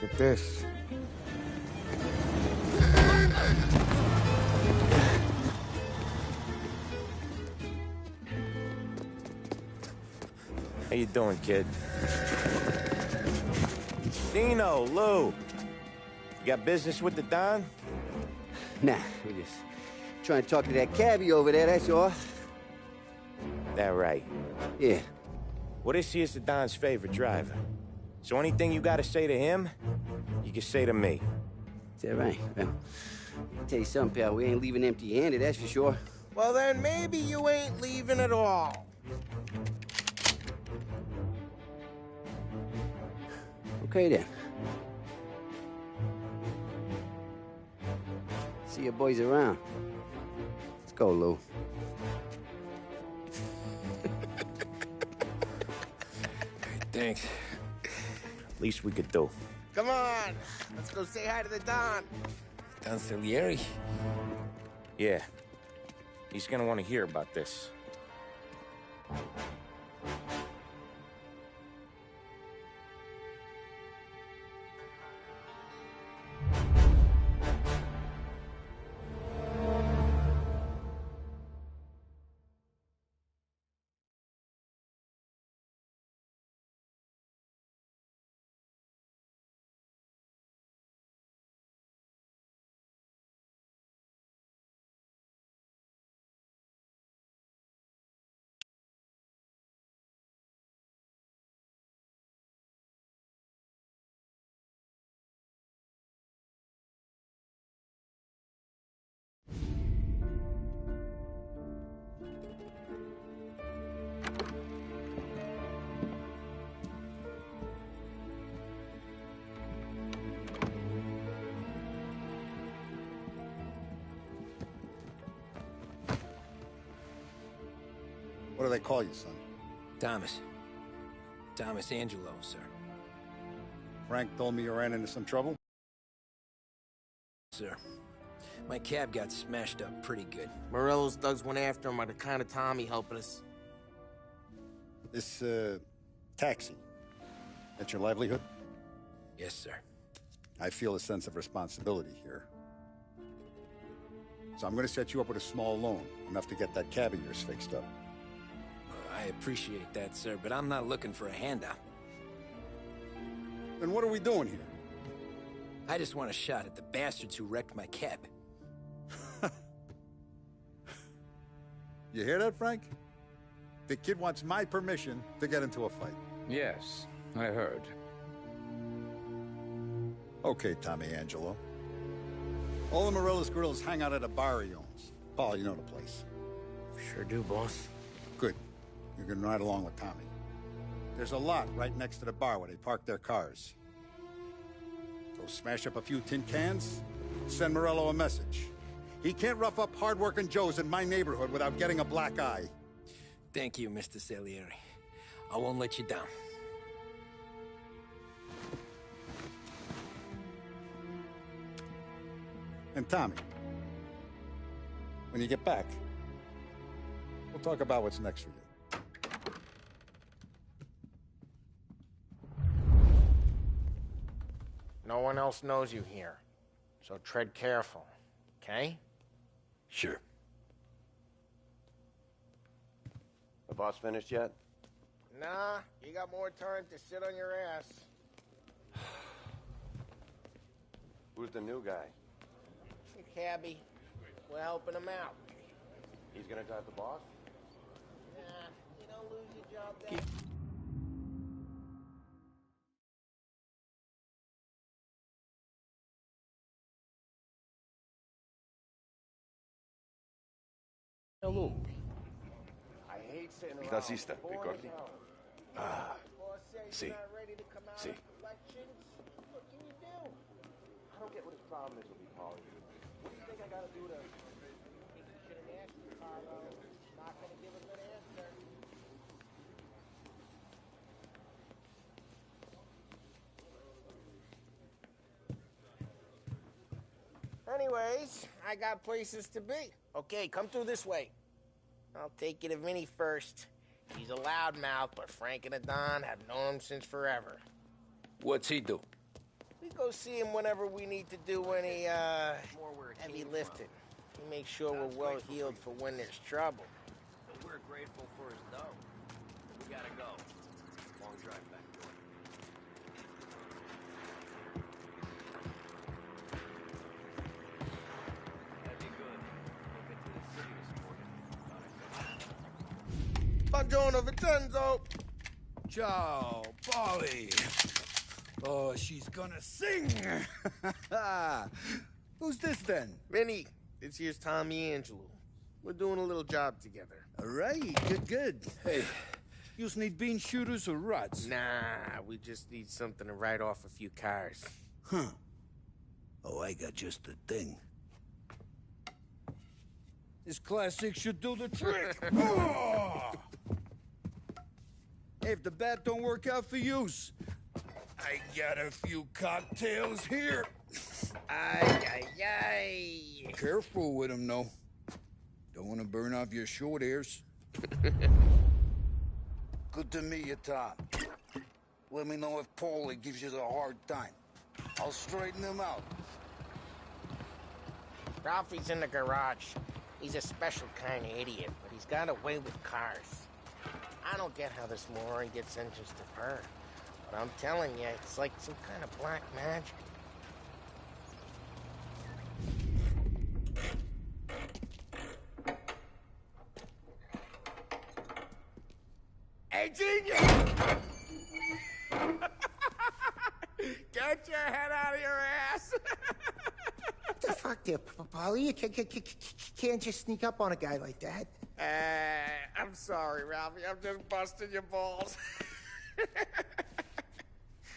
Look at this. How you doing, kid? Dino, Lou. You got business with the Don? Nah, we just trying to talk to that cabbie over there, that's all. That right. Yeah. Well, this here's the Don's favorite driver. So anything you gotta say to him, you can say to me. Is that right? Well, I'll tell you something, pal. We ain't leaving empty-handed, that's for sure. Well, then maybe you ain't leaving at all. Okay, then. See your boys around. Let's go, Lou. Thanks. Least we could do. Come on, let's go say hi to the Don. Don Salieri? Yeah. He's gonna want to hear about this. What do they call you, son? Thomas. Thomas Angelo, sir. Frank told me you ran into some trouble? Sir. My cab got smashed up pretty good. Morello's thugs went after him by the kind of Tommy helping us. This, taxi. That's your livelihood? Yes, sir. I feel a sense of responsibility here. So I'm gonna set you up with a small loan, enough to get that cab of yours fixed up. I appreciate that, sir, but I'm not looking for a handout. Then what are we doing here? I just want a shot at the bastards who wrecked my cab. You hear that, Frank? The kid wants my permission to get into a fight. Yes, I heard. Okay, Tommy Angelo. All the Morello's girls hang out at a bar he owns. Paul, you know the place. Sure do, boss. Good. You can ride along with Tommy. There's a lot right next to the bar where they park their cars. Go smash up a few tin cans, send Morello a message. He can't rough up hard-working Joes in my neighborhood without getting a black eye. Thank you, Mr. Salieri. I won't let you down. And Tommy, when you get back, we'll talk about what's next for you. No one else knows you here, so tread careful, okay? Sure. The boss finished yet? Nah, you got more time to sit on your ass. Who's the new guy? Cabbie, we're helping him out. He's gonna drive the boss? Nah, you don't lose your job that... Hello. I hate sitting around. Taxista, ricordi? Ah, sì. Sì. What can you do? I don't get what his problem is with me calling you. What do you think I gotta do to... You should have asked me, Carlo. Not gonna give a good answer. Anyways, I got places to be. Okay, come through this way. I'll take you to Vinny first. He's a loudmouth, but Frank and the Don have known him since forever. What's he do? We go see him whenever we need to do any, heavy lifting. We make sure we're well healed for when there's trouble. So we're grateful for his dough. We gotta go. Long drive back door. That'd be good. We'll get to the city this morning. Buongiorno, Vincenzo! Ciao, Polly. Oh, she's gonna sing. Who's this then? Vinny, this here's Tommy Angelo. We're doing a little job together. All right, good. Hey, you need bean shooters or rods? Nah, we just need something to write off a few cars. Huh. Oh, I got just the thing. This classic should do the trick. Oh! Hey, if the bat don't work out for yous, I got a few cocktails here. Ay. Careful with them, though. Don't want to burn off your short hairs. Good to meet you, Tom. Let me know if Paulie gives you the hard time. I'll straighten him out. Ralphie's in the garage. He's a special kind of idiot, but he's got a way with cars. I don't get how this moron gets engines to purr. But I'm telling you, it's like some kind of black magic. Hey, genius! Get your head out of your ass! What the fuck there, Polly? You can't just sneak up on a guy like that. I'm sorry, Ralphie. I'm just busting your balls.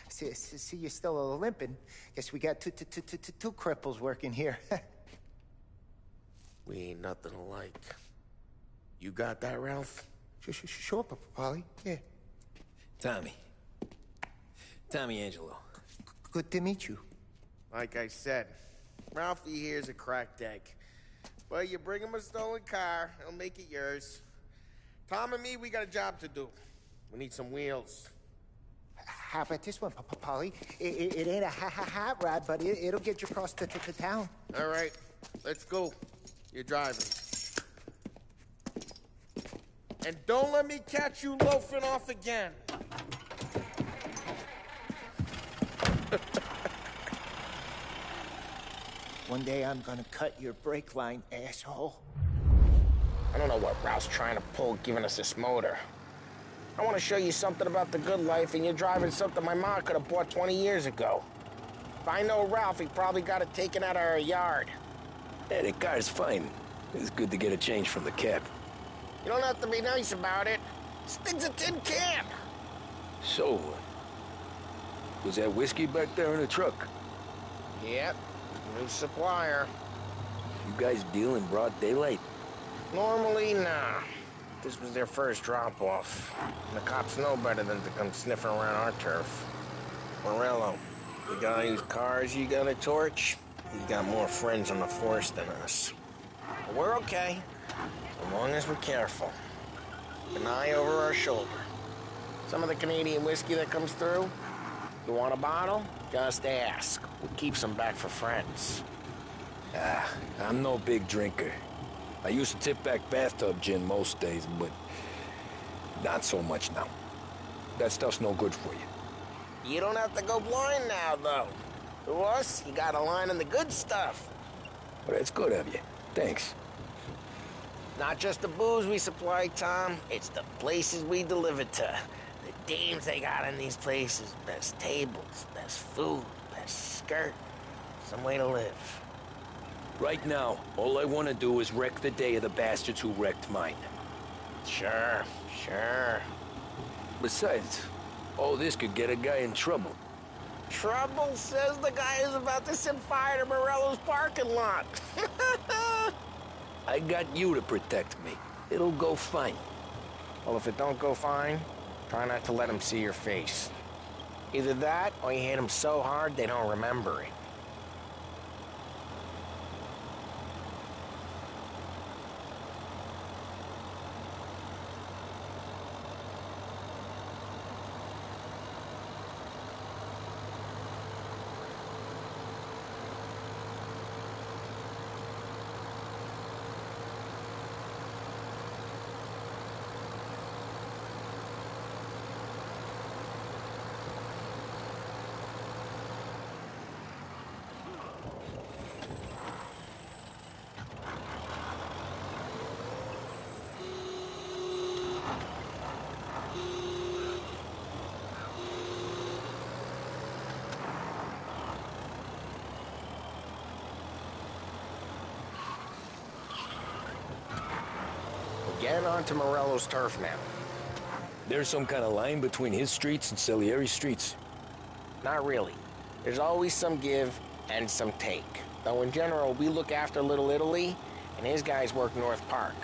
See, you're still limping. Guess we got two cripples working here. We ain't nothing alike. You got that, Ralph? Sure, Polly. Yeah. Tommy Angelo. Good to meet you. Like I said, Ralphie here's a cracked egg. But you bring him a stolen car, he'll make it yours. Tom and me, we got a job to do. We need some wheels. How about this one, Polly? It ain't a hot rod, but it'll get you across to town. All right, let's go. You're driving. And don't let me catch you loafing off again. One day I'm gonna cut your brake line, asshole. I don't know what Ralph's trying to pull giving us this motor. I want to show you something about the good life, and you're driving something my mom could have bought 20 years ago. If I know Ralph, he probably got it taken out of our yard. Yeah, the car's fine. It's good to get a change from the cab. You don't have to be nice about it. This thing's a tin can. So, was that whiskey back there in the truck? Yep, new supplier. You guys deal in broad daylight? Normally, nah. This was their first drop-off. The cops know better than to come sniffing around our turf. Morello, you got any cars you got a torch? He's got more friends on the force than us. But we're okay, as long as we're careful. Keep an eye over our shoulder. Some of the Canadian whiskey that comes through, you want a bottle? Just ask. We'll keep some back for friends. I'm no big drinker. I used to tip back bathtub gin most days, but not so much now. That stuff's no good for you. You don't have to go blind now, though. To us, you got a line on the good stuff. Well, that's good of you. Thanks. Not just the booze we supply, Tom. It's the places we deliver to. The dames they got in these places. Best tables, best food, best skirt. Some way to live. Right now, all I want to do is wreck the day of the bastards who wrecked mine. Sure. Besides, all this could get a guy in trouble. Trouble says the guy is about to set fire to Morello's parking lot. I got you to protect me. It'll go fine. Well, if it don't go fine, try not to let him see your face. Either that, or you hit him so hard they don't remember it. Get onto Morello's turf now. There's some kind of line between his streets and Salieri's streets. Not really. There's always some give and some take. Though in general, we look after Little Italy, and his guys work North Park.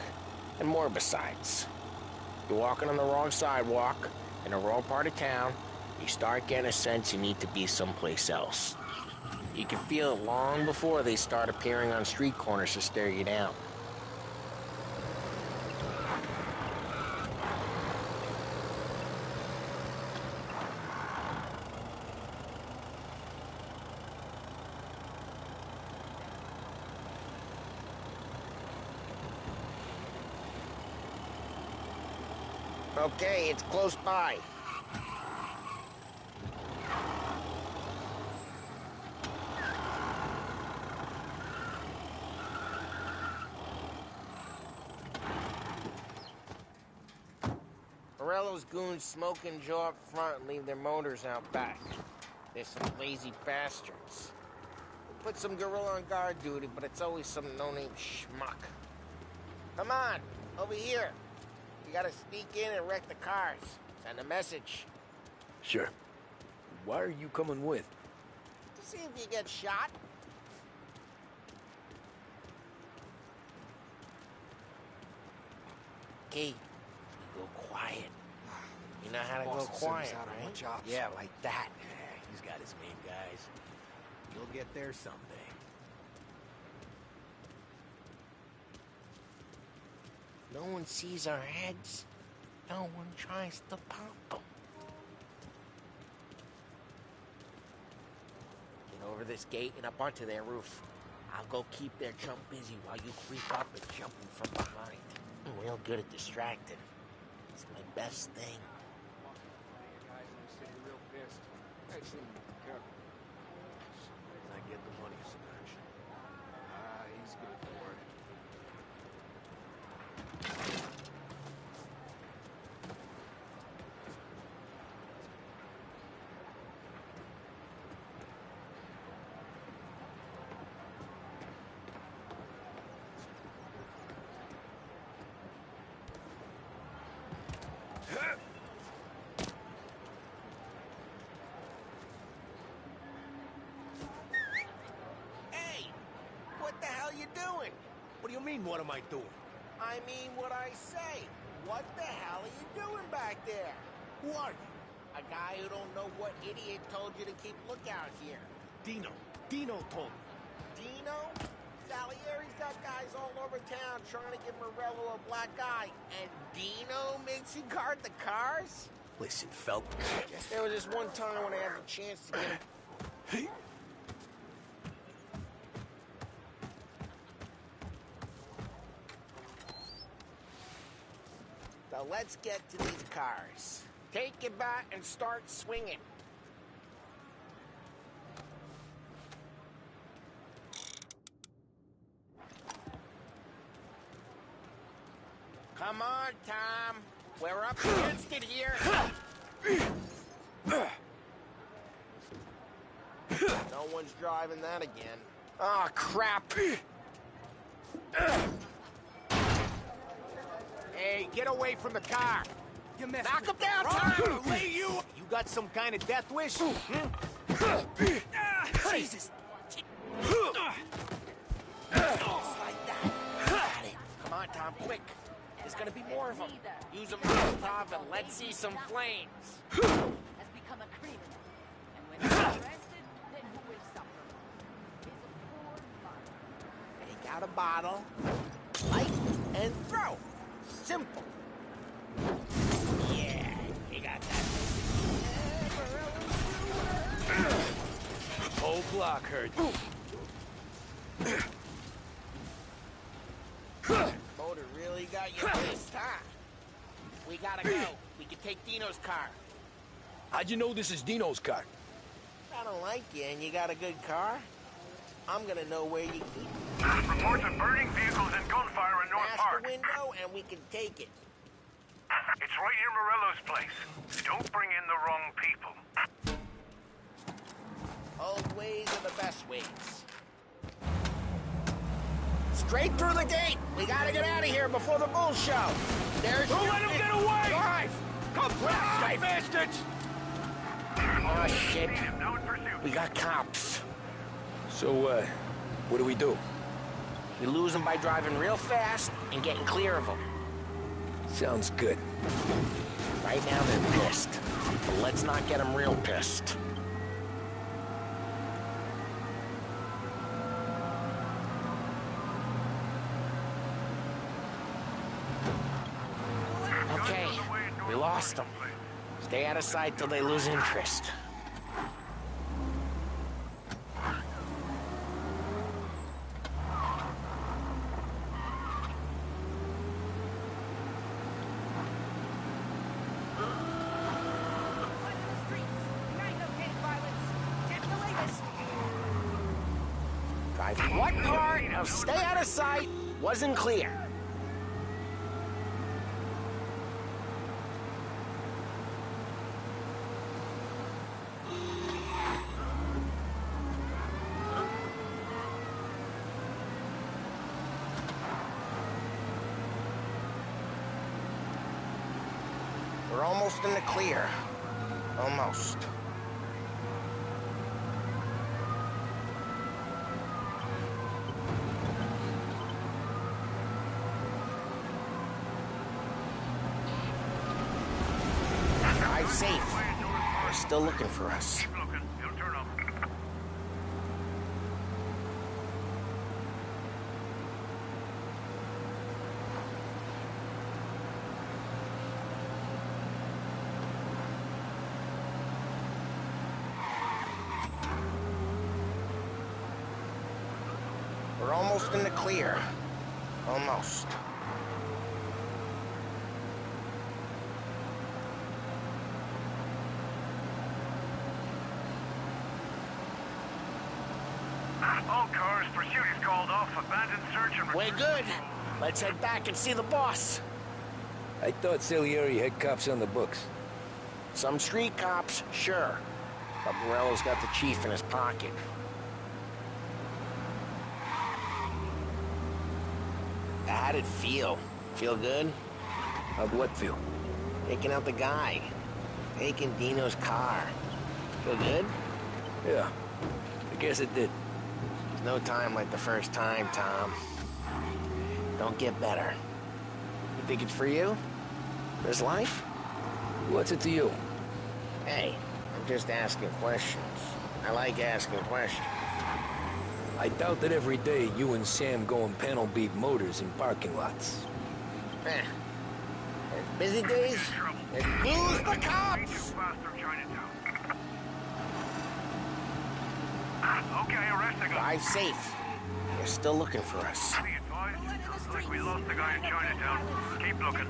And more besides. You're walking on the wrong sidewalk, in the wrong part of town, you start getting a sense you need to be someplace else. You can feel it long before they start appearing on street corners to stare you down. Okay, it's close by. Morello's goons smoke and jaw up front and leave their motors out back. They're some lazy bastards. We put some gorilla on guard duty, but it's always some no-name schmuck. Come on, over here. You gotta sneak in and wreck the cars. Send a message. Sure. Why are you coming with? To see if you get shot. Okay, you go quiet. You know how to go quiet, right? Yeah, like that. He's got his main guys. You'll get there someday. No one sees our heads. No one tries to pop them. Get over this gate and up onto their roof. I'll go keep their chump busy while you creep up and jump them from behind. I'm real good at distracting. It's my best thing. Guys in the city real pissed. Actually, careful. I get the money so much. He's good for it. Hey! What the hell you doing? What do you mean, what am I doing? I mean what I say. What the hell are you doing back there? Who are you? A guy who don't know what idiot told you to keep lookout here. Dino. Dino told me. Dino? Salieri's got guys all over town trying to give Morello a black eye. And Dino makes you guard the cars? Listen, Felt. Guess there was this one time when I had the chance to get him. Hey. So let's get to these cars. Take your bat and start swinging. Come on, Tom. We're up against it here. No one's driving that again. Oh, crap. Hey, get away from the car! You messed Knock him down, Tom! Tom! Lay you! You got some kind of death wish? Jesus! Just like that. Got it. Come on, Tom, quick. There's gonna be more of them. Use them on top and let's see some flames. Has become a criminal. And when he's arrested, then who will suffer? Is a poor mother. Take out a bottle, light, and throw. Simple. Yeah, you got that. Whole block heard. Motor really got you pissed, huh? We gotta go. We can take Dino's car. How'd you know this is Dino's car? I don't like you and you got a good car. I'm gonna know where you keep it. Reports of burning vehicles and gunfire in North Smash Park. the window and we can take it. It's right near Morello's place. Don't bring in the wrong people. Old ways are the best ways. Straight through the gate. We gotta get out of here before the bull show. There's... Don't let him get away! Drive! Come fast, bastards! Oh, shit. We got cops. So, what do we do? We lose them by driving real fast and getting clear of them. Sounds good. Right now they're pissed, but let's not get them real pissed. Okay, we lost them. Stay out of sight till they lose interest. What part of stay out of sight wasn't clear? We're almost in the clear. Almost. Drive safe. They're still looking for us. Keep looking. He'll turn up. We're almost in the clear. Almost. All cars, pursuit is called off. Abandoned search and... We're good. Let's head back and see the boss. I thought Salieri had cops on the books. Some street cops, sure. But Morello's got the chief in his pocket. How'd it feel? Feel good? How'd what feel? Taking out the guy. Taking Dino's car. Feel good? Yeah, I guess it did. There's no time like the first time, Tom. Don't get better. You think it's for you? This life? What's it to you? Hey, I'm just asking questions. I like asking questions. I doubt that every day you and Sam go and panel beat motors in parking lots. There's busy days. There's lose the cops! Okay, arrest the guy. Drive safe. They're still looking for us. Be advised. Looks like we lost the guy in Chinatown. Keep looking.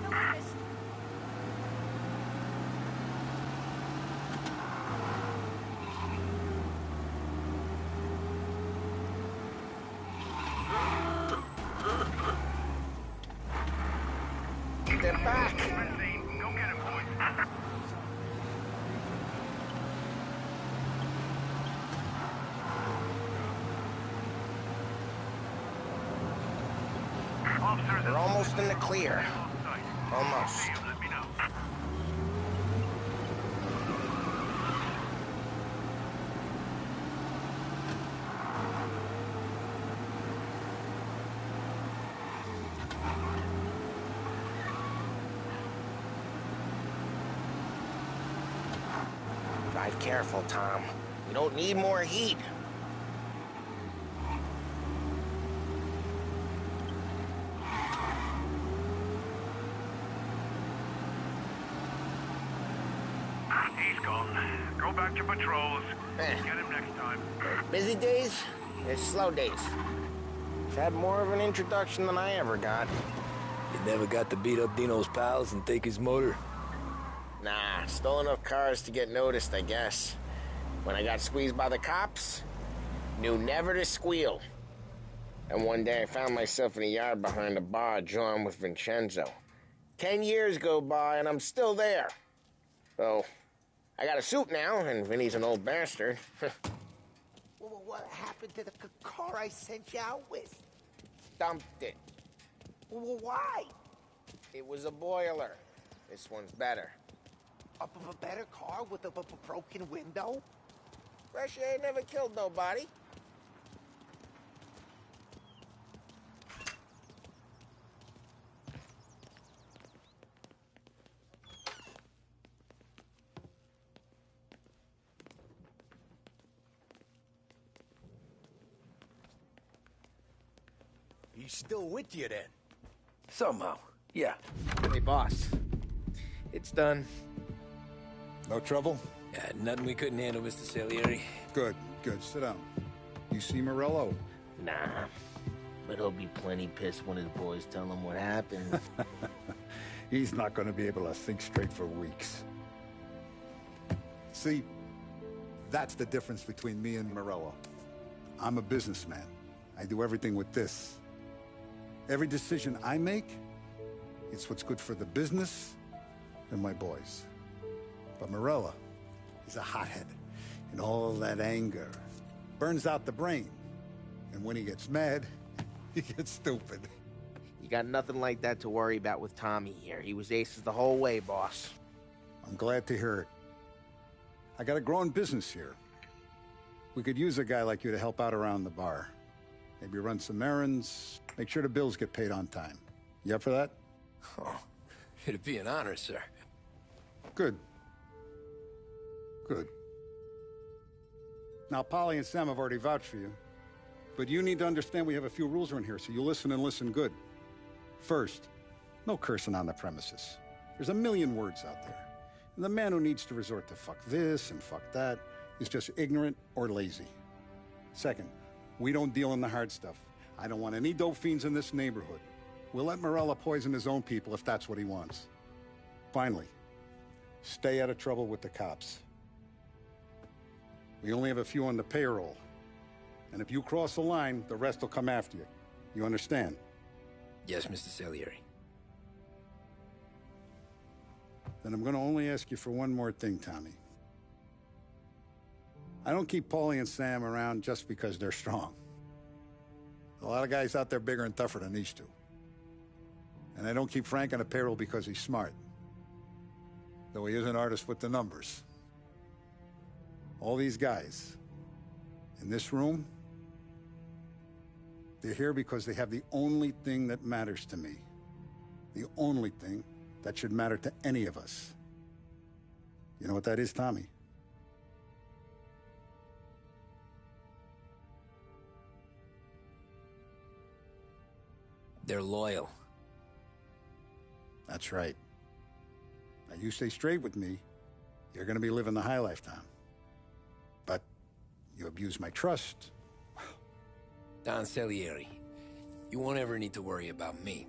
They're back. Go get him, boys. Officers, We're almost in the clear. Almost. let me know. Drive careful, Tom. You don't need more heat. He's gone. Go back to patrols. Eh. Get him next time. There's busy days, there's slow days. He's had more of an introduction than I ever got. You never got to beat up Dino's pals and take his motor? Nah, stole enough cars to get noticed, I guess. When I got squeezed by the cops, knew never to squeal. And one day I found myself in a yard behind a bar drawn with Vincenzo. 10 years go by and I'm still there. So, I got a suit now, and Vinny's an old bastard. What happened to the car I sent you out with? dumped it. Well, why? It was a boiler. This one's better. A better car with a broken window? Fresh air never killed nobody. He's still with you then? Somehow, yeah. Hey, boss. It's done. No trouble? Nothing we couldn't handle, Mr. Salieri. Good, good. Sit down. You see Morello? Nah. But he'll be plenty pissed when his boys tell him what happened. He's not going to be able to think straight for weeks. See, that's the difference between me and Morello. I'm a businessman. I do everything with this. Every decision I make, it's what's good for the business and my boys. But Morello, he's a hothead. And all that anger burns out the brain. And when he gets mad, he gets stupid. You got nothing like that to worry about with Tommy here. He was aces the whole way, boss. I'm glad to hear it. I got a growing business here. We could use a guy like you to help out around the bar. Maybe run some errands, make sure the bills get paid on time. You up for that? Oh, it'd be an honor, sir. Good. Good. Now, Polly and Sam have already vouched for you. But you need to understand we have a few rules around here, so you listen and listen good. First, no cursing on the premises. There's a million words out there. And the man who needs to resort to fuck this and fuck that is just ignorant or lazy. Second, we don't deal in the hard stuff. I don't want any dope fiends in this neighborhood. We'll let Morello poison his own people if that's what he wants. Finally, stay out of trouble with the cops. We only have a few on the payroll. And if you cross the line, the rest will come after you. You understand? Yes, Mr. Salieri. Then I'm going to only ask you for one more thing, Tommy. I don't keep Paulie and Sam around just because they're strong. A lot of guys out there bigger and tougher than these two. And I don't keep Frank on the payroll because he's smart. Though he is an artist with the numbers. All these guys in this room, they're here because they have the only thing that matters to me. The only thing that should matter to any of us. You know what that is, Tommy? They're loyal. That's right. Now, you stay straight with me, you're gonna be living the high lifetime. But you abuse my trust. Don Salieri, you won't ever need to worry about me.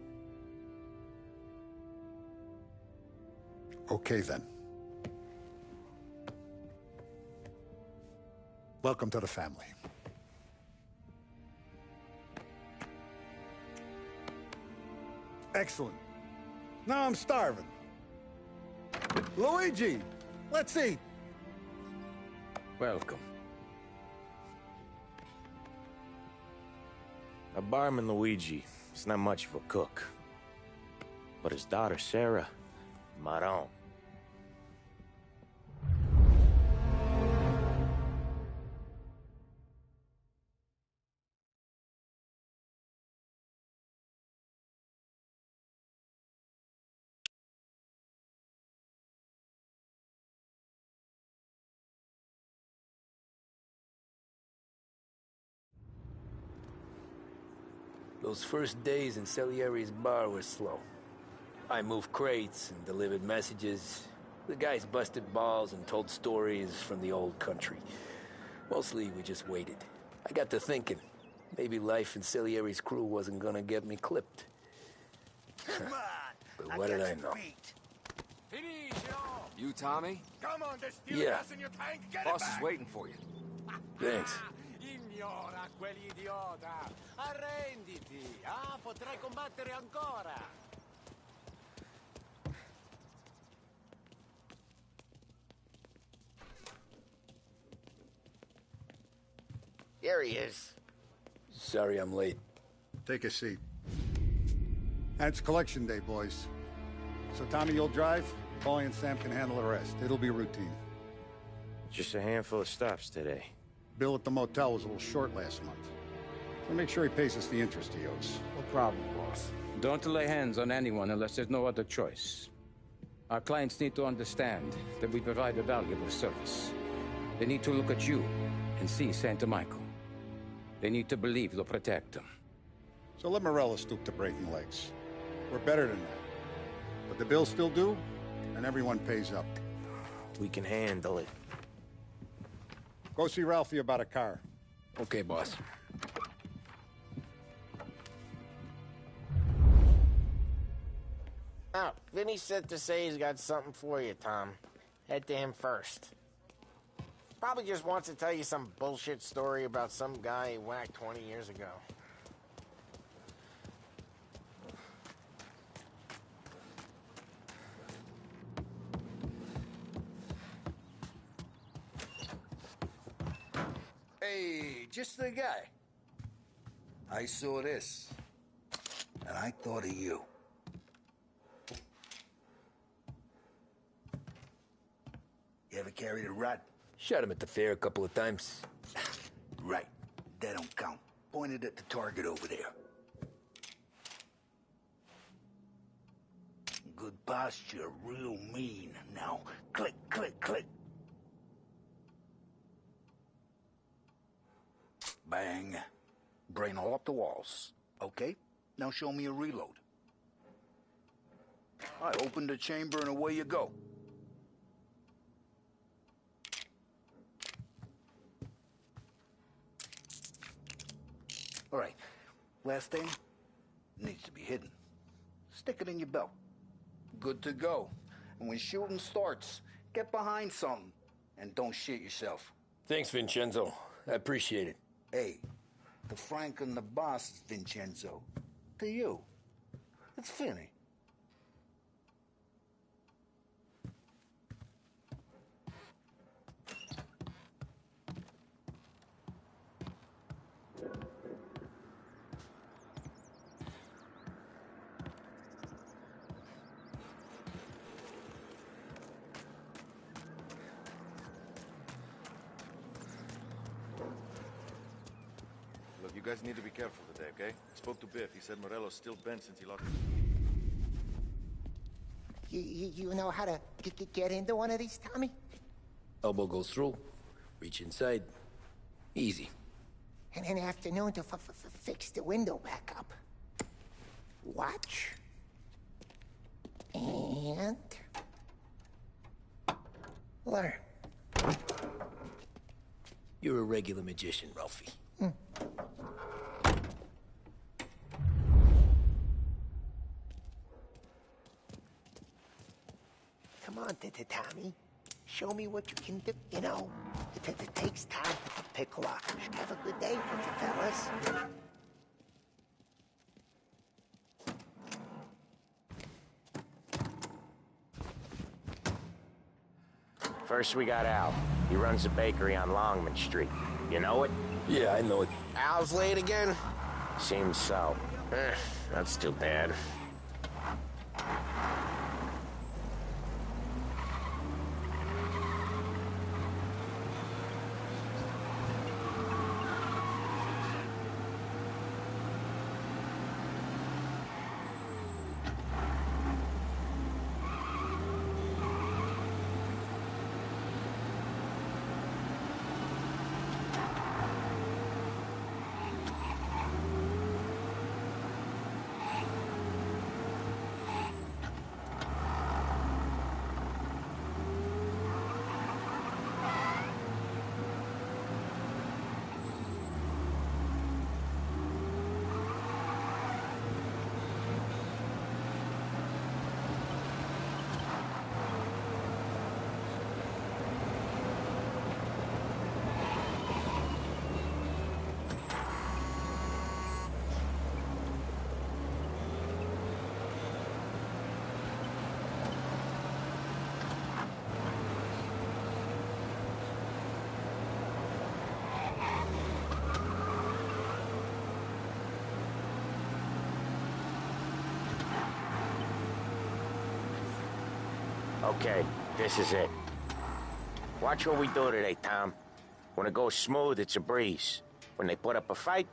Okay, then. Welcome to the family. Excellent. Now I'm starving. Luigi, let's eat. Welcome. A barman Luigi is not much of a cook. But his daughter Sarah, Maron. Those first days in Salieri's bar were slow. I moved crates and delivered messages. The guys busted balls and told stories from the old country. Mostly, we just waited. I got to thinking, maybe life in Salieri's crew wasn't gonna get me clipped. But what did I know? You, Tommy? Come on, there's still Yeah. gas in your tank. Get Boss it is back. waiting for you. Thanks. Ignora quell'idiota. Arrenditi. Ah, potrai combattere ancora. Here he is. Sorry I'm late. Take a seat. And it's collection day, boys. So Tommy, you'll drive. Paulie and Sam can handle the rest. It'll be routine. Just a handful of stops today. Bill at the motel was a little short last month. So make sure he pays us the interest he owes. No problem, boss. Don't lay hands on anyone unless there's no other choice. Our clients need to understand that we provide a valuable service. They need to look at you and see Santa Michael. They need to believe you'll protect them. So let Morello stoop to breaking legs. We're better than that. But the bill's still due, and everyone pays up. We can handle it. Go see Ralphie about a car. Okay, boss. Oh, Vinny said to say he's got something for you, Tom. Head to him first. Probably just wants to tell you some bullshit story about some guy he whacked 20 years ago. Hey, just the guy. I saw this, and I thought of you. You ever carried a rat? Shot him at the fair a couple of times. Right. That don't count. Pointed at the target over there. Good posture, real mean. Now, click, click, click. Bang. Brain all up the walls. Okay? Now show me a reload. I open the chamber and away you go. All right. Last thing needs to be hidden. Stick it in your belt. Good to go. And when shooting starts, get behind something and don't shit yourself. Thanks, Vincenzo. I appreciate it. Hey, to Frank and the boss, it's Vincenzo. To you, it's Vinny. Look, you guys need to be careful today, okay? I spoke to Biff. He said Morello's still bent since he locked... You know how to get into one of these, Tommy? Elbow goes through. Reach inside. Easy. And an afternoon to fix the window back up. Watch. And... learn. You're a regular magician, Ralphie. Come on, Tommy. Show me what you can do. You know, it takes time to pick lock. Have a good day, fellas. First, we got Al. He runs a bakery on Longman Street. You know it? Yeah, I know it. Al's late again? Seems so. That's too bad. Okay, this is it. Watch what we do today, Tom. When it goes smooth, it's a breeze. When they put up a fight,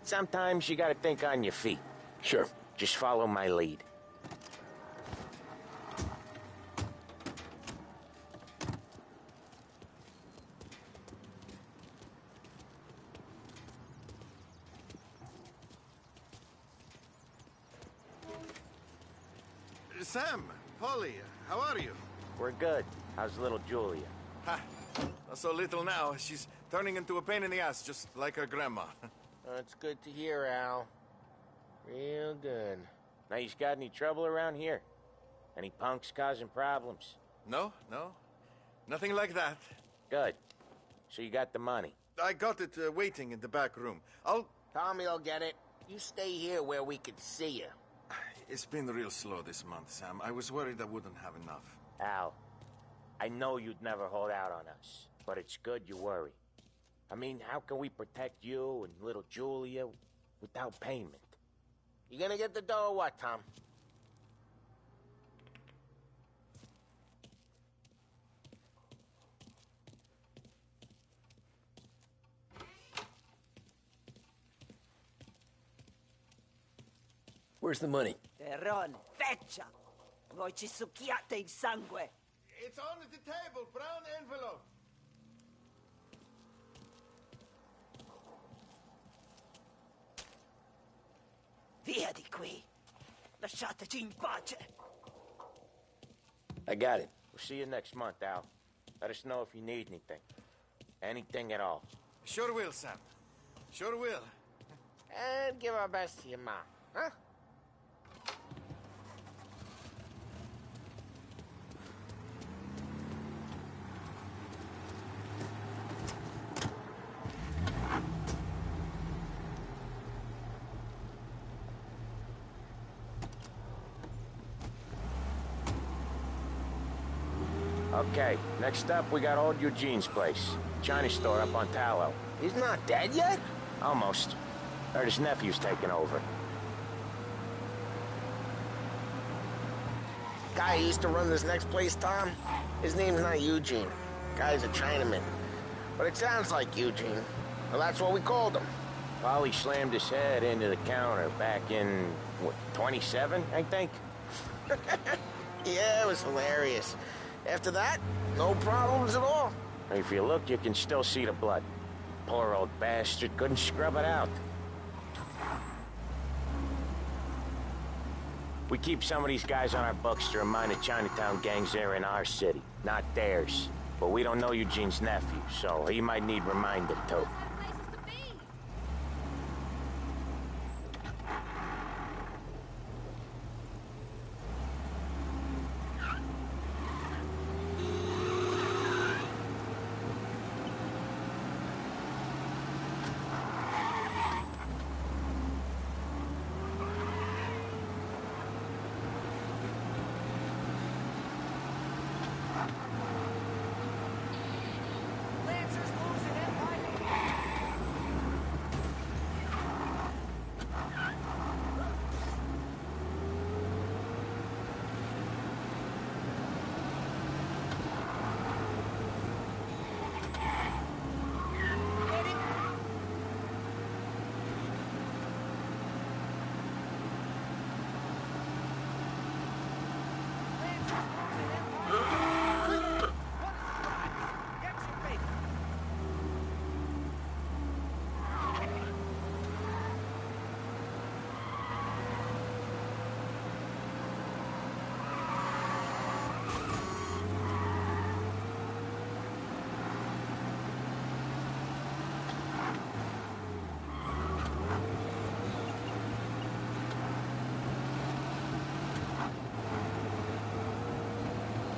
sometimes you gotta think on your feet. Sure. Just follow my lead. Sam, Polly, how are you? We're good. How's little Julia? Ha! Not so little now. She's turning into a pain in the ass, just like her grandma. That's good to hear, Al. Real good. Now, you got any trouble around here? Any punks causing problems? No. Nothing like that. Good. So you got the money? I got it waiting in the back room. Tommy will get it. You stay here where we can see you. It's been real slow this month, Sam. I was worried I wouldn't have enough. Al, I know you'd never hold out on us, but it's good you worry. I mean, how can we protect you and little Julia without payment? You gonna get the dough or what, Tom? Where's the money? Terron, feccia! Voi ci succhiate il sangue! It's on the table, brown envelope. Via di qui! Lasciateci in pace! I got it. We'll see you next month, Al. Let us know if you need anything. Anything at all. Sure will, Sam. Sure will. And give our best to your mom, huh? Okay, next up, we got old Eugene's place. China store up on Tallow. He's not dead yet? Almost. Heard his nephew's taking over. Guy who used to run this next place, Tom? His name's not Eugene. Guy's a Chinaman. But it sounds like Eugene. Well, that's what we called him. Polly slammed his head into the counter back in, what, 27, I think? Yeah, it was hilarious. After that, no problems at all. If you look, you can still see the blood. Poor old bastard couldn't scrub it out. We keep some of these guys on our books to remind the Chinatown gangs they're in our city, not theirs. But we don't know Eugene's nephew, so he might need reminding too.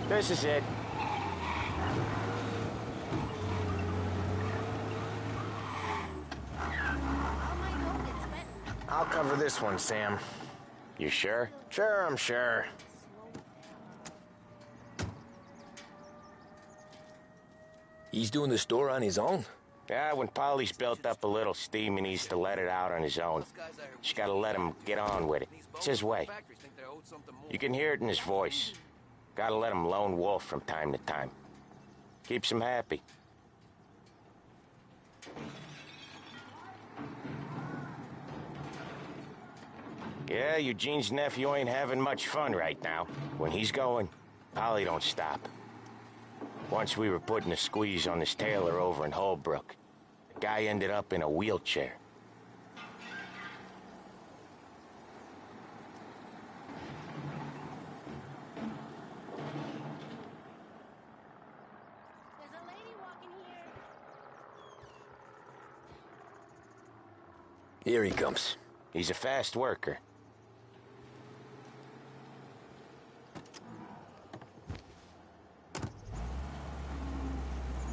This is it. I'll cover this one, Sam. You sure? Sure, I'm sure. He's doing the store on his own? Yeah, when Polly's built up a little steam, he needs to let it out on his own. Just gotta let him get on with it. It's his way. You can hear it in his voice. Gotta let him lone wolf from time to time. Keeps him happy. Yeah, Eugene's nephew ain't having much fun right now. When he's going, Polly don't stop. Once we were putting a squeeze on this tailor over in Holbrook. The guy ended up in a wheelchair. There's a lady walking here. Here he comes. He's a fast worker.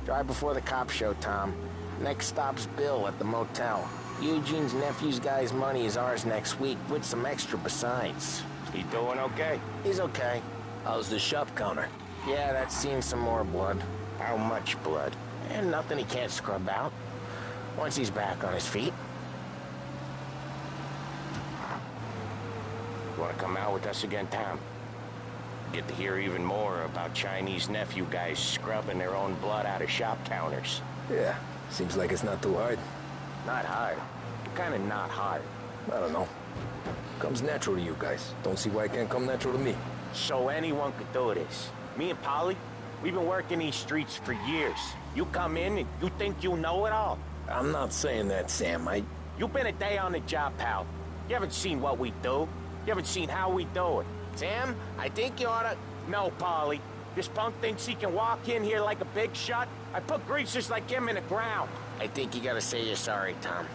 Drive before the cops show, Tom. Next stop's Bill at the motel. Eugene's nephew's guy's money is ours next week, with some extra besides. He doing okay? He's okay. How's the shop counter? Yeah, that's seen some more blood. How much blood? And nothing he can't scrub out. Once he's back on his feet. You wanna come out with us again, Tom? Get to hear even more about Chinese nephew guys scrubbing their own blood out of shop counters. Yeah, seems like it's not too hard. Not hard. Kinda not hard. I don't know. Comes natural to you guys. Don't see why it can't come natural to me. So anyone could do this. Me and Polly, we've been working these streets for years. You come in and you think you know it all. I'm not saying that, Sam. You've been a day on the job, pal. You haven't seen what we do. You haven't seen how we do it. Sam, I think you oughta... No, Polly. This punk thinks he can walk in here like a big shot. I put greasers like him in the ground. I think you gotta say you're sorry, Tom.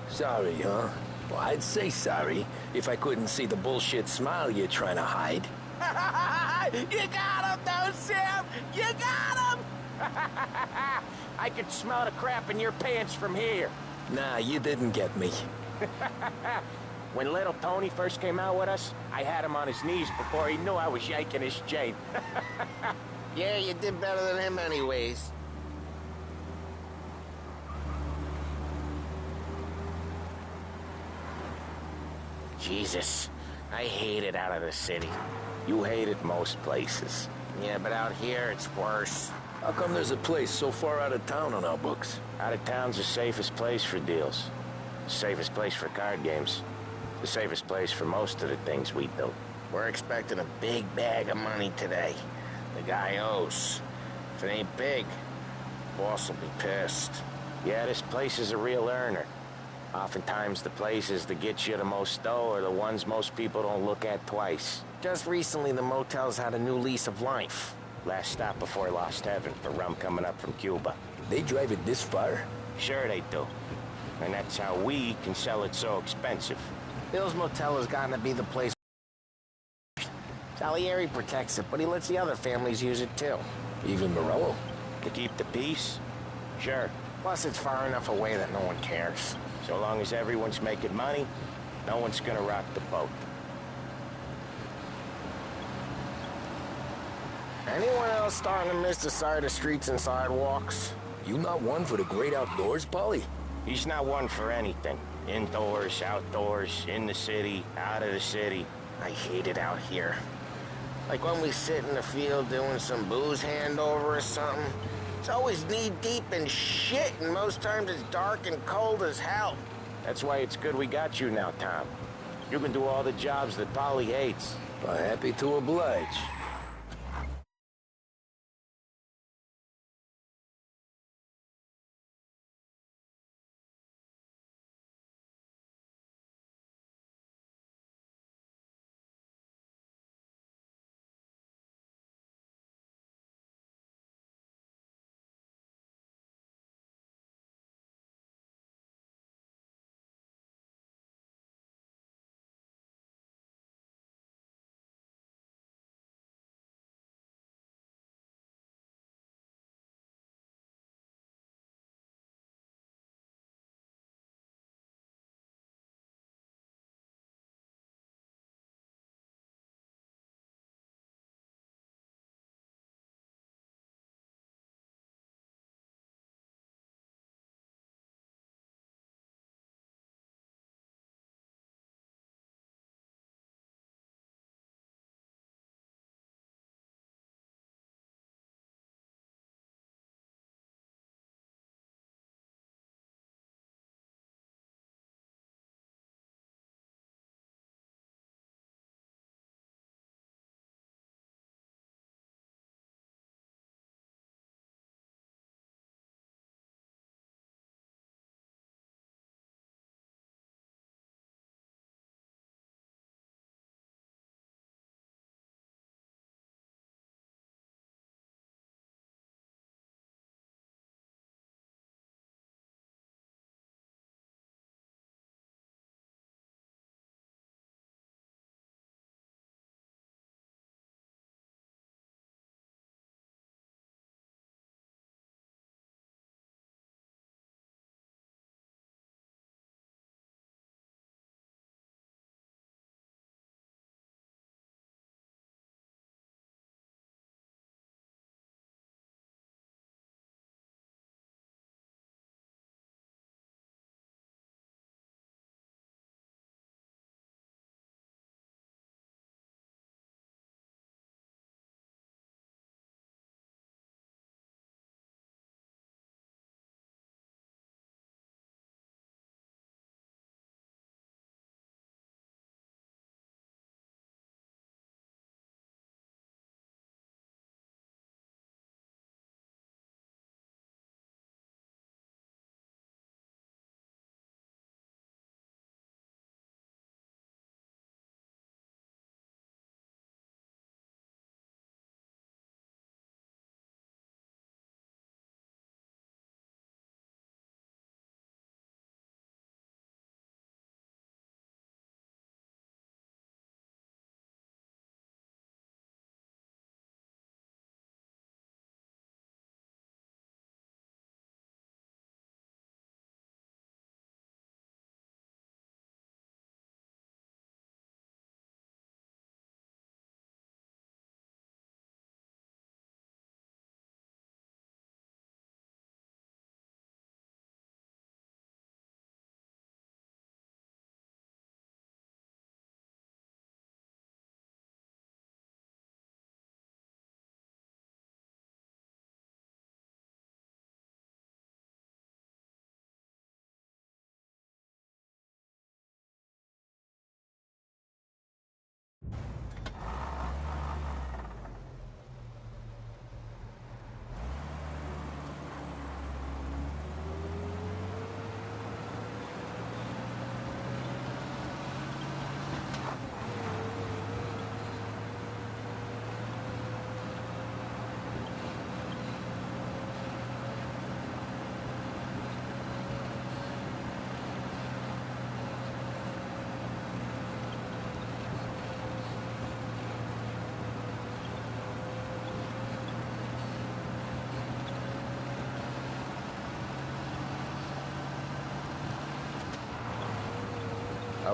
Sorry, huh? Well, I'd say sorry if I couldn't see the bullshit smile you're trying to hide. You got him, though, Sam! You got him! I could smell the crap in your pants from here. Nah, you didn't get me. When little Tony first came out with us, I had him on his knees before he knew I was yanking his chain. Yeah, you did better than him anyways. Jesus, I hate it out of the city. You hate it most places. Yeah, but out here, it's worse. How come there's a place so far out of town on our books? Out of town's the safest place for deals. The safest place for card games. The safest place for most of the things we do. We're expecting a big bag of money today. The guy owes. If it ain't big, boss will be pissed. Yeah, this place is a real earner. Oftentimes the places that get you the most dough are the ones most people don't look at twice. Just recently, the motel's had a new lease of life. Last stop before Lost Heaven for rum coming up from Cuba. They drive it this far? Sure they do. And that's how we can sell it so expensive. Bill's Motel has gotten to be the place. Salieri protects it, but he lets the other families use it too. Even Morello? To keep the peace? Sure. Plus, it's far enough away that no one cares. So long as everyone's making money, no one's gonna rock the boat. Anyone else starting to miss the side of streets and sidewalks? You not one for the great outdoors, Polly? He's not one for anything. Indoors, outdoors, in the city, out of the city. I hate it out here. Like when we sit in the field doing some booze handover or something. It's always knee-deep in shit, and most times it's dark and cold as hell. That's why it's good we got you now, Tom. You can do all the jobs that Polly hates. Happy to oblige.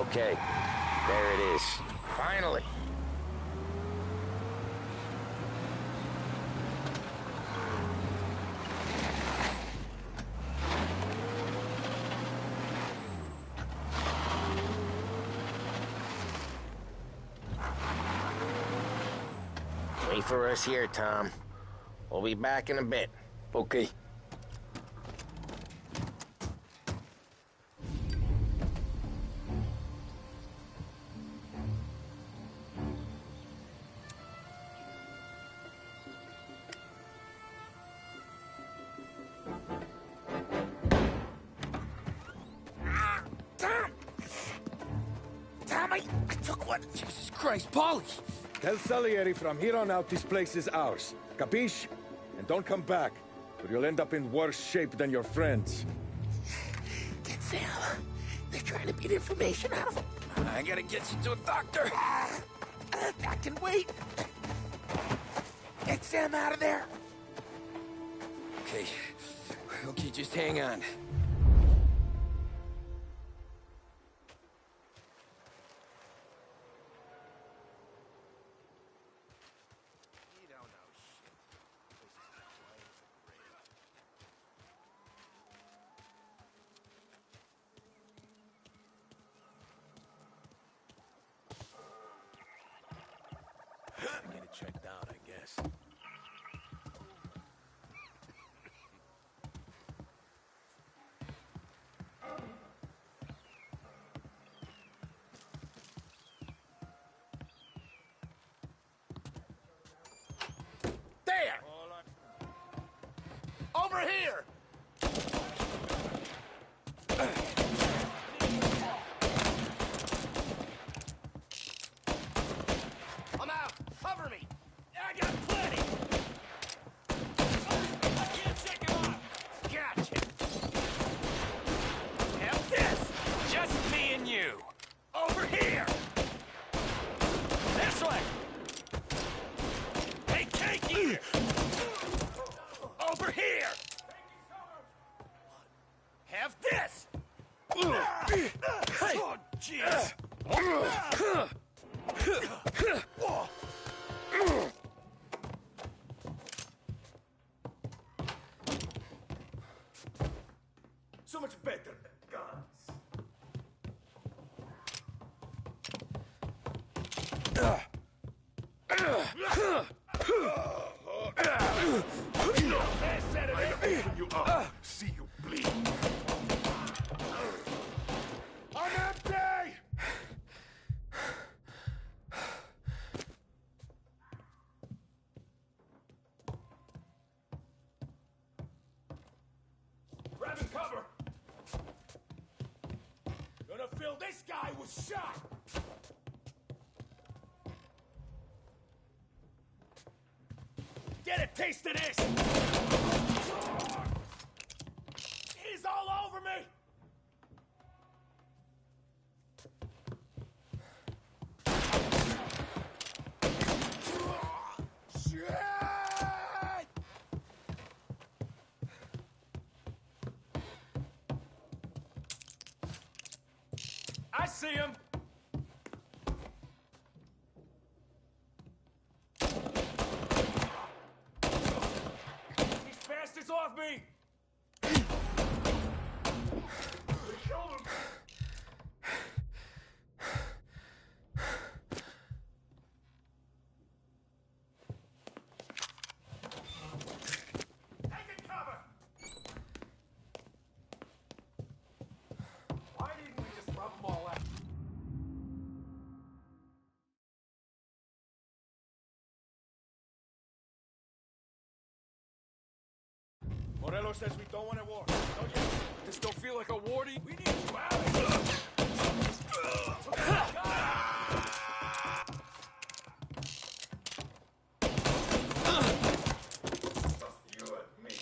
Okay, there it is. Finally. Wait for us here, Tom. We'll be back in a bit. Okay. Tom, I took one. Jesus Christ, Paulie! Tell Salieri from here on out this place is ours. Capiche? And don't come back, or you'll end up in worse shape than your friends. Get Sam. They're trying to beat information out of him. I gotta get you to a doctor. I can wait. Get Sam out of there. Okay. Okay, just hang on. Get it checked out, I guess. There! Over here! I'm out! Cover me! I got plenty! I can't check him out! Gotcha! Have this! Just me and you! Over here! This way! Hey, Cakey! Over here! Have this! Oh, jeez! So much better than guns. Open you up. See you bleed. I'm empty! Grabbing cover! Gonna feel this guy was shot! Get a taste of this! He's all over me! Shit! I see him! These bastards off me! Taking cover! Why didn't we just rub them all out? Morello says we don't want a war. Oh yeah, this don't feel like a wardy. We need you out of here. Just you and me.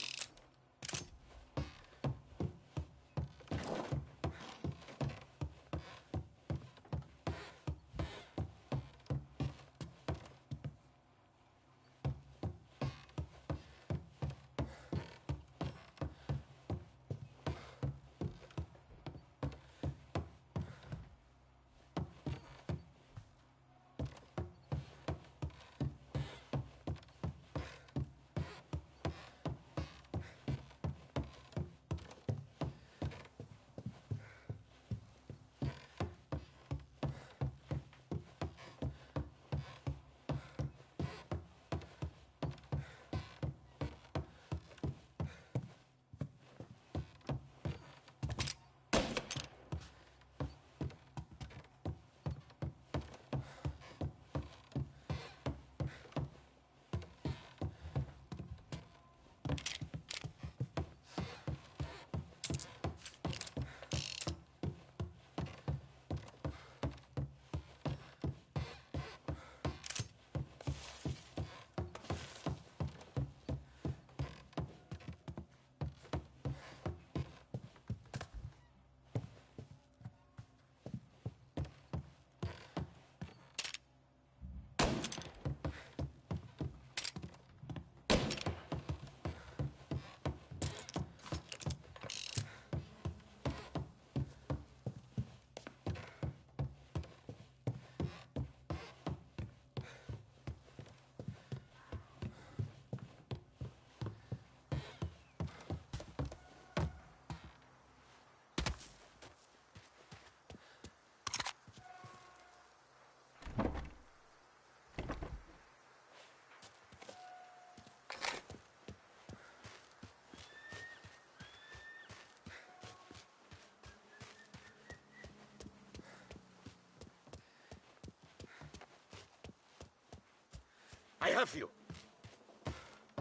I have you.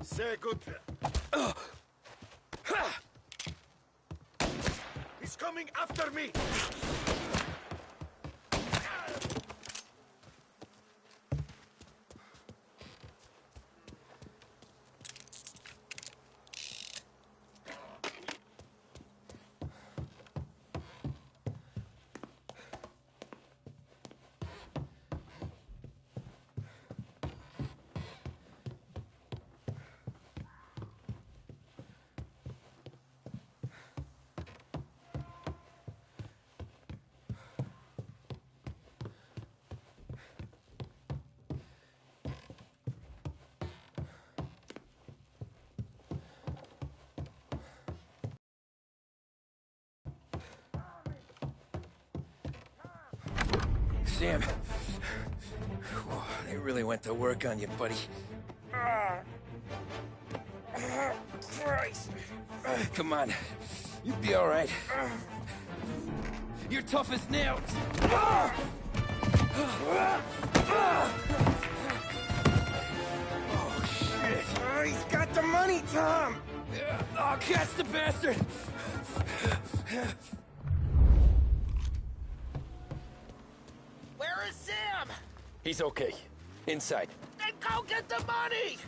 Say good. He's coming after me. Sam. Whoa, they really went to work on you, buddy. Christ. Come on. You'll be all right. You're tough as nails. Oh, shit. Oh, he's got the money, Tom. Oh, catch the bastard. Where is Sam? He's okay. Inside. Then go get the money!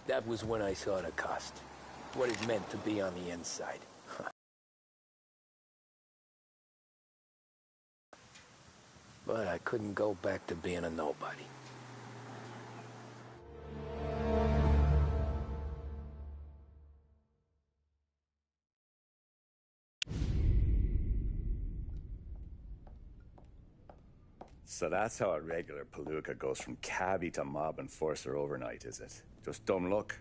That was when I saw the cost. What it meant to be on the inside. But I couldn't go back to being a nobody. So that's how a regular palooka goes from cabbie to mob enforcer overnight, is it? Just dumb luck?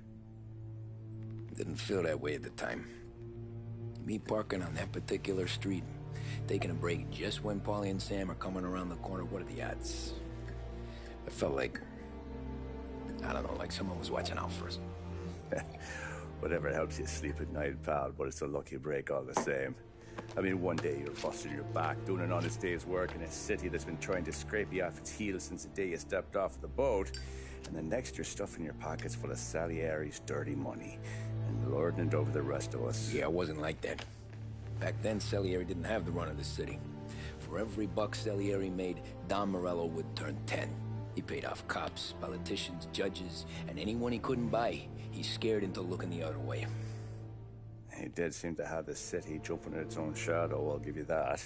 Didn't feel that way at the time. Me parking on that particular street, taking a break just when Paulie and Sam are coming around the corner. What are the odds? I felt like, I don't know, like someone was watching out for us. Whatever helps you sleep at night, pal, but it's a lucky break all the same. I mean, one day you're busting your back, doing an honest day's work in a city that's been trying to scrape you off its heels since the day you stepped off the boat, and the next you're stuffing your pockets full of Salieri's dirty money and lording it over the rest of us. Yeah, it wasn't like that. Back then, Salieri didn't have the run of the city. For every buck Salieri made, Don Morello would turn 10. He paid off cops, politicians, judges, and anyone he couldn't buy, he scared into looking the other way. He did seem to have the city jumping at its own shadow, I'll give you that.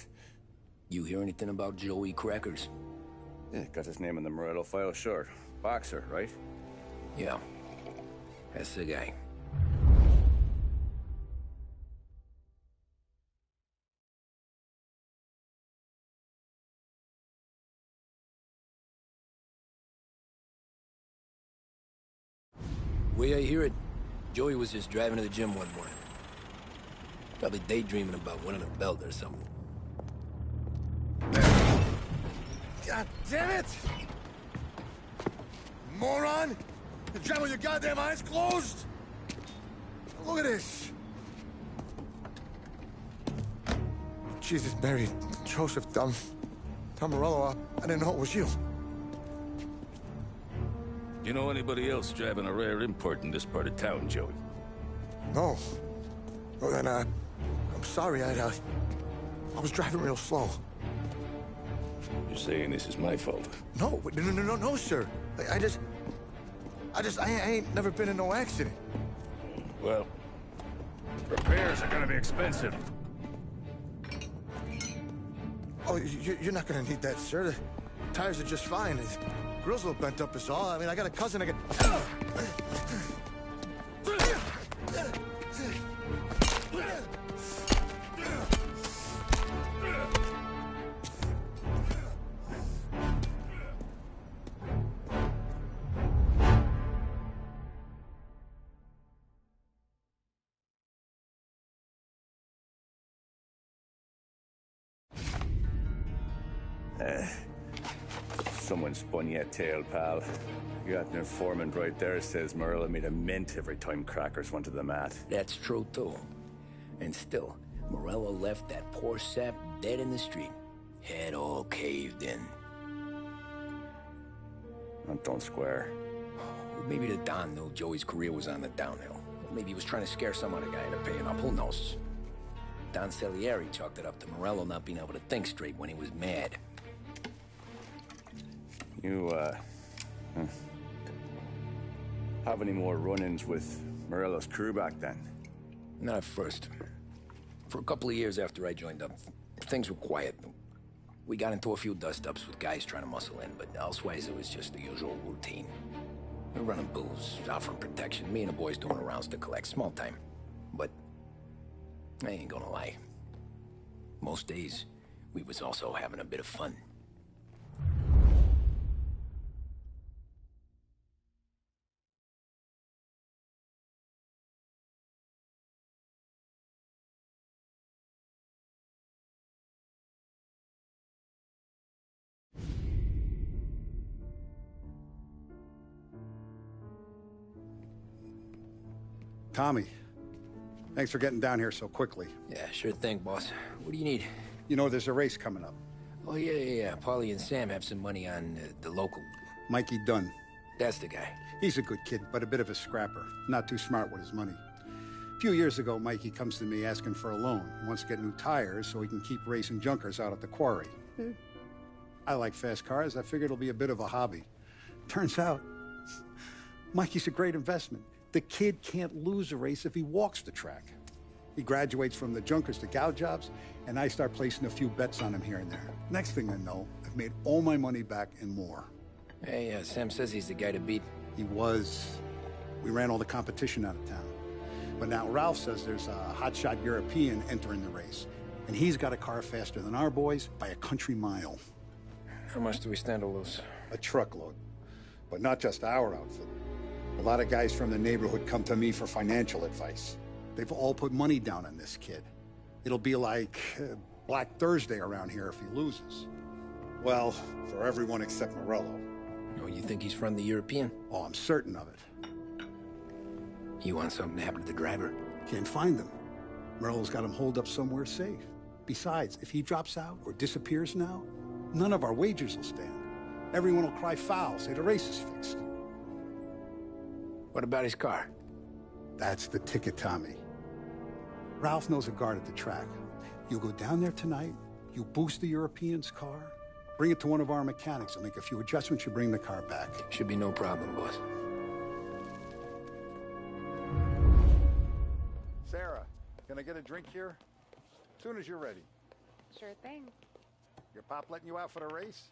You hear anything about Joey Crackers? Yeah, got his name in the Morello file, sure. Boxer, right? Yeah, that's the guy. The way I hear it, Joey was just driving to the gym one morning. Probably daydreaming about winning a belt or something. God damn it! Moron! You're driving with your goddamn eyes closed? Look at this! Jesus, Mary, Joseph, Tom Morello, I didn't know it was you. You know anybody else driving a rare import in this part of town, Joey? No. Well, then, I'm sorry, I was driving real slow. You're saying this is my fault? No, no, sir. I ain't never been in no accident. Well, repairs are gonna be expensive. Oh, you're not gonna need that, sir. The tires are just fine. The grill's a little bent up is all. I mean, I got a cousin I can... Someone spun you a tale, pal. You got an informant right there says Morello made a mint every time Crackers went to the mat. That's true, too. And still, Morello left that poor sap dead in the street. Head all caved in. That don't square. Maybe the Don knew Joey's career was on the downhill. Maybe he was trying to scare some other guy into paying up. Who knows? Don Salieri chalked it up to Morello not being able to think straight when he was mad. You, have any more run-ins with Morello's crew back then? Not at first. For a couple of years after I joined up, things were quiet. We got into a few dust-ups with guys trying to muscle in, but elsewise it was just the usual routine. We're running booze, offering protection, me and the boys doing the rounds to collect, small time. But I ain't gonna lie. Most days, we was also having a bit of fun. Tommy, thanks for getting down here so quickly. Yeah, sure thing, boss. What do you need? You know, there's a race coming up. Oh, yeah. Paulie and Sam have some money on the local... Mikey Dunn. That's the guy. He's a good kid, but a bit of a scrapper. Not too smart with his money. A few years ago, Mikey comes to me asking for a loan. He wants to get new tires so he can keep racing junkers out at the quarry. I like fast cars. I figured it'll be a bit of a hobby. Turns out, Mikey's a great investment. The kid can't lose a race if he walks the track. He graduates from the junkers to gal jobs, and I start placing a few bets on him here and there. Next thing I know, I've made all my money back and more. Hey, Sam says he's the guy to beat. He was. We ran all the competition out of town. But now Ralph says there's a hotshot European entering the race, and he's got a car faster than our boys by a country mile. How much do we stand to lose? A truckload. But not just our outfit. A lot of guys from the neighborhood come to me for financial advice. They've all put money down on this kid. It'll be like Black Thursday around here if he loses. Well, for everyone except Morello. Oh, you think he's from the European? Oh, I'm certain of it. You want something to happen to the driver? Can't find him. Morello's got him holed up somewhere safe. Besides, if he drops out or disappears now, none of our wagers will stand. Everyone will cry foul, say the race is fixed. What about his car? That's the ticket, Tommy. Ralph knows a guard at the track. You go down there tonight, you boost the European's car, bring it to one of our mechanics, and make a few adjustments, you bring the car back. Should be no problem, boss. Sarah, can I get a drink here? As soon as you're ready. Sure thing. Your pop letting you out for the race?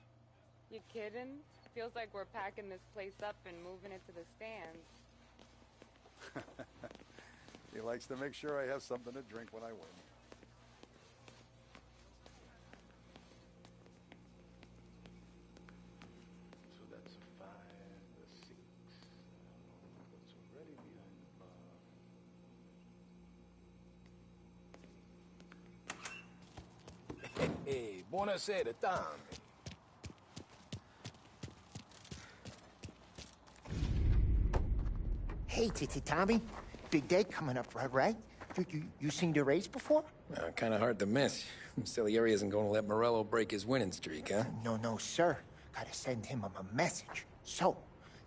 You kidding? Feels like we're packing this place up and moving it to the stands. He likes to make sure I have something to drink when I win. So that's a 5, a 6. That's already behind the bar. Hey, buonasera, Tom. Hey, Tommy. Big day coming up, right? You seen the race before? Kind of hard to miss. Salieri isn't going to let Morello break his winning streak, huh? No, sir. Gotta send him a message. So,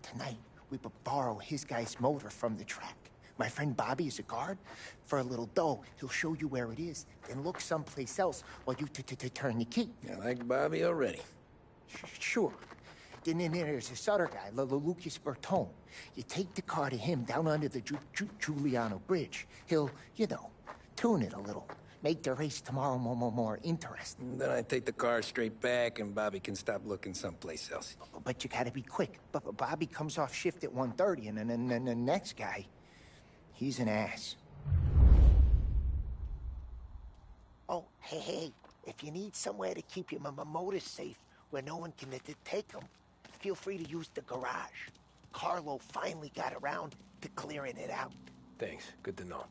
tonight, we borrow his guy's motor from the track. My friend Bobby is a guard. For a little dough, he'll show you where it is, then look someplace else while you turn the key. I like Bobby already. Sure. Then there's this other guy, Lucas Bertone. You take the car to him down under the Giuliano Bridge. He'll, tune it a little. Make the race tomorrow more interesting. Then I take the car straight back and Bobby can stop looking someplace else. But you gotta be quick. But Bobby comes off shift at 1:30, and then the next guy, he's an ass. Oh, hey, if you need somewhere to keep your motor safe where no one can take them, feel free to use the garage. Carlo finally got around to clearing it out. Thanks. Good to know.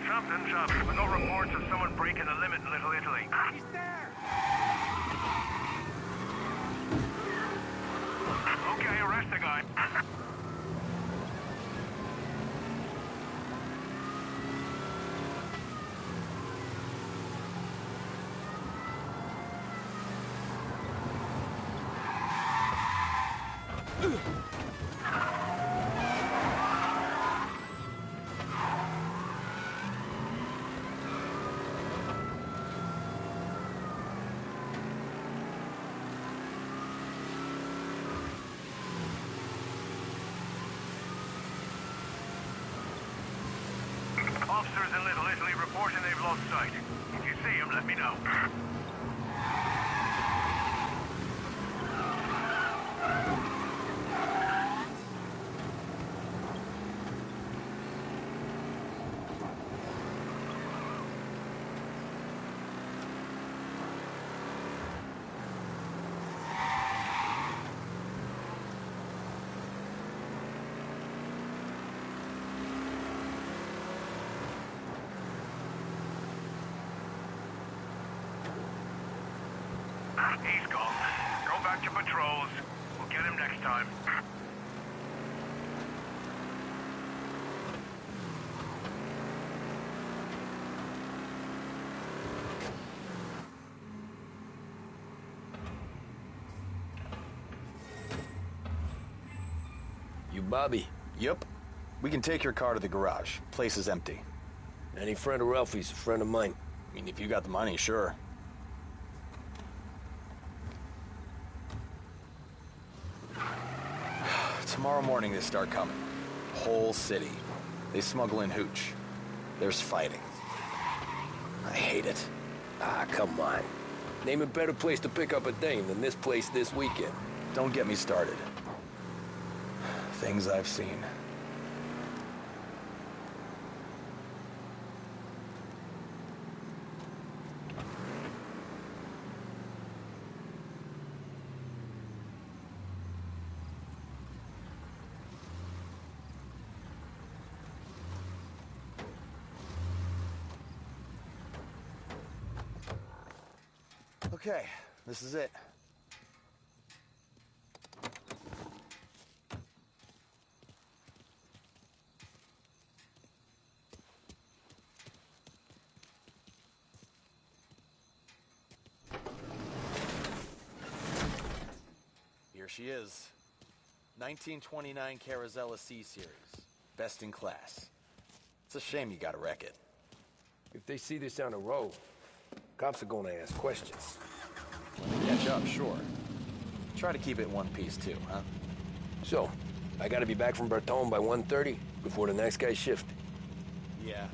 Something's up. We got reports of someone breaking the limit in Little Italy. He's there! Okay, arrest the guy. Officers in Little Italy reporting they've lost sight. If you see them, let me know. He's gone. Go back to patrols. We'll get him next time. You Bobby? Yep. We can take your car to the garage. Place is empty. Any friend of Ralphie's a friend of mine. I mean, if you got the money, sure. Tomorrow morning they start coming. Whole city. They smuggle in hooch. There's fighting. I hate it. Ah, come on. Name a better place to pick up a dame than this place this weekend. Don't get me started. Things I've seen. Okay, this is it. Here she is. 1929 Carazella C Series. Best in class. It's a shame you gotta wreck it. If they see this on the road, cops are gonna ask questions. Catch up, sure. Try to keep it in one piece too, huh? So, I gotta be back from Bertone by 1:30 before the next guy shift. Yeah,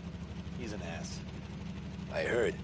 he's an ass. I heard.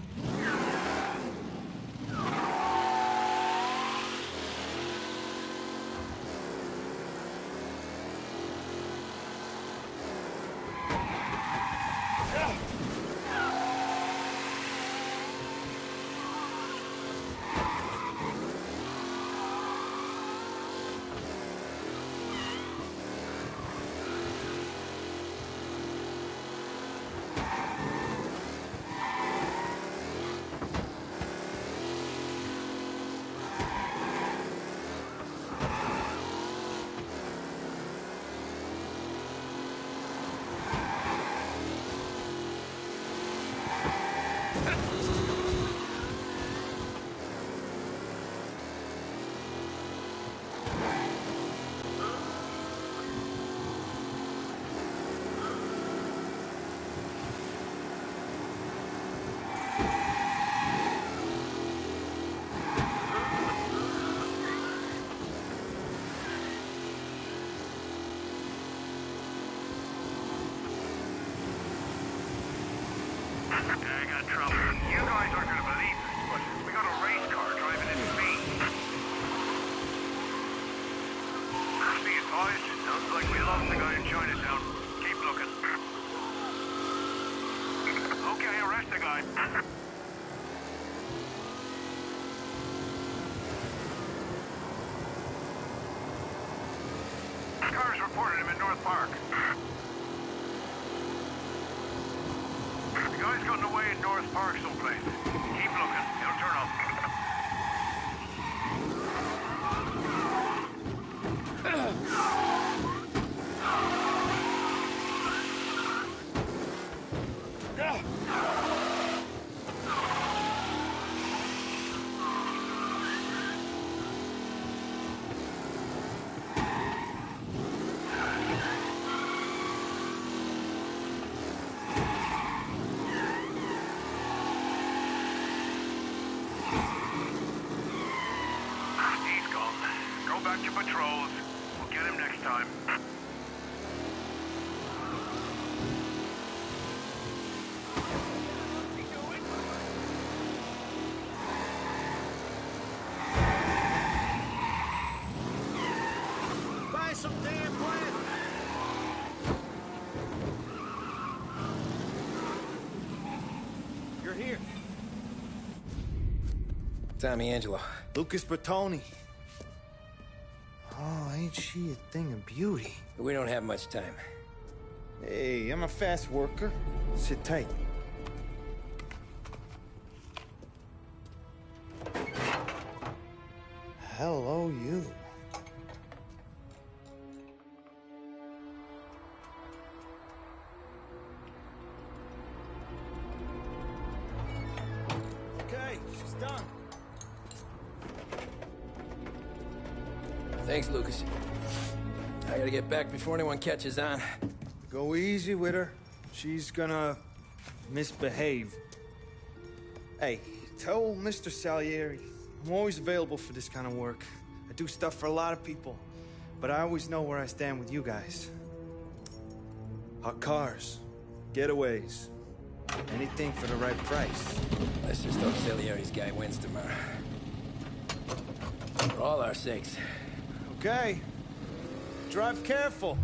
I got trouble. You guys aren't gonna believe this, but we got a race car driving in speed. Be advised, sounds like we lost the guy in Chinatown. Keep looking. Okay, arrest the guy. Cars reported him in North Park. The guy's gotten away in North Park someplace. Keep looking. He'll turn up. He's gone. Go back to patrols. We'll get him next time. Buy some damn bread! You're here. Tommy Angelo. Lucas Bertoni. Oh, ain't she a thing of beauty? We don't have much time. Hey, I'm a fast worker. Sit tight. Hello, you. Okay, she's done. Thanks, Lucas. I gotta get back before anyone catches on. Go easy with her. She's gonna misbehave. Hey, tell Mr. Salieri I'm always available for this kind of work. I do stuff for a lot of people, but I always know where I stand with you guys. Hot cars, getaways, Anything for the right price. Let's just hope Salieri's guy wins tomorrow. For all our sakes. Okay. Drive careful.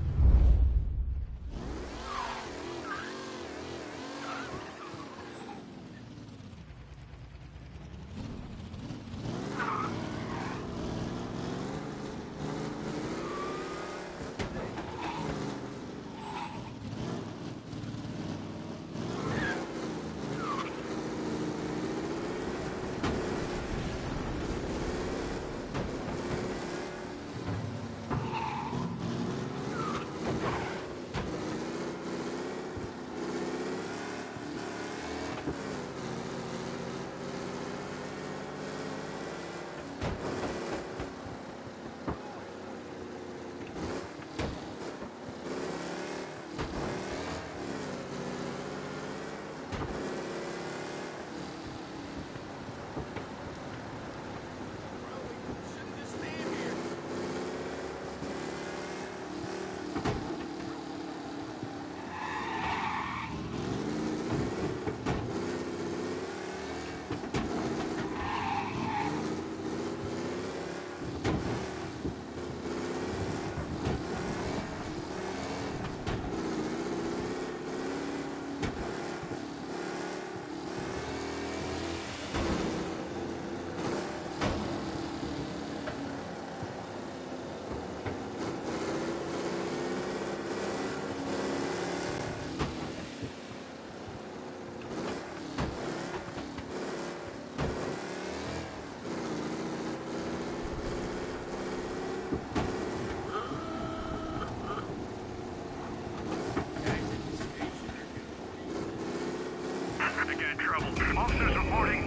Officers reporting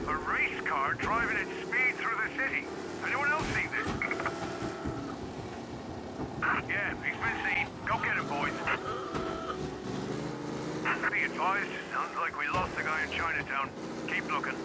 a race car driving at speed through the city. Anyone else see this? Yeah, he's been seen. Go get him, boys. Be advised, sounds like we lost the guy in Chinatown. Keep looking.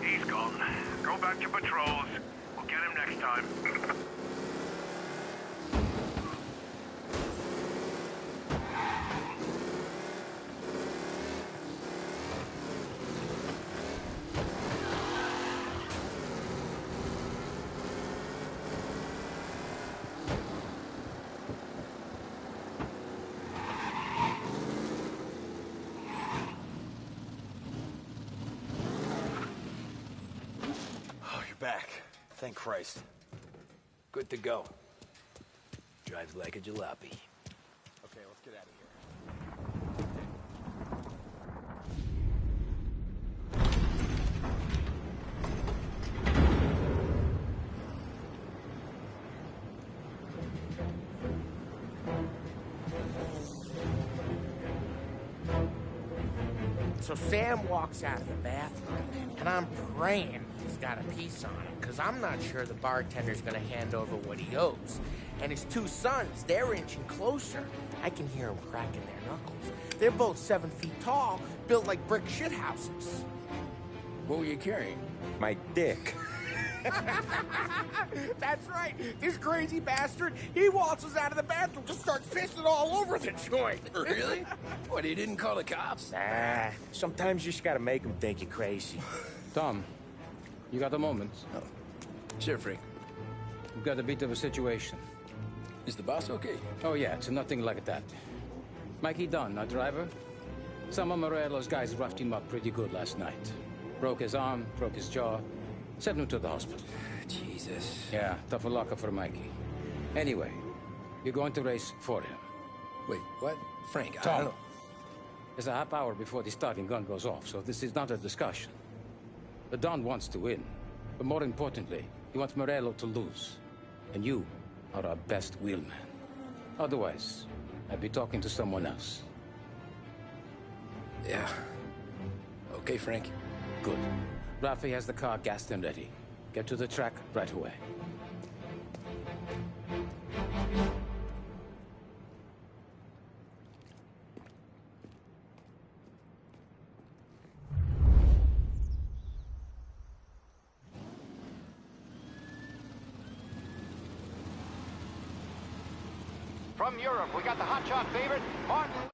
He's gone. Go back to patrols. We'll get him next time. Back. Thank Christ. Good to go. Drives like a jalopy. Okay, let's get out of here. So Sam walks out of the bathroom, and I'm praying he's got a piece on him, because I'm not sure the bartender's going to hand over what he owes. And his two sons, they're inching closer. I can hear them cracking their knuckles. They're both 7 feet tall, built like brick shithouses. What were you carrying? My dick. That's right. This crazy bastard, he waltzes out of the bathroom, just starts pissing all over the joint. Really? What, he didn't call the cops? Nah, sometimes you just gotta make them think you're crazy. Tom, you got a moment? Oh. Sure, Frank. We've got a bit of a situation. Is the boss okay? Oh, yeah, it's nothing like that. Mikey Dunn, our driver. Some of Morello's guys roughed him up pretty good last night. Broke his arm, broke his jaw. Sent him to the hospital. Jesus. Yeah, tough luck for Mikey. Anyway, you're going to race for him. Wait, what? Frank, Tom, I don't know. There's a half hour before the starting gun goes off, so this is not a discussion. The Don wants to win, but more importantly, he wants Morello to lose. And you are our best wheelman. Otherwise, I'd be talking to someone else. Yeah. Okay, Frank. Good. Rafi has the car gassed and ready. Get to the track right away. From Europe, we got the hotshot favorite, Martin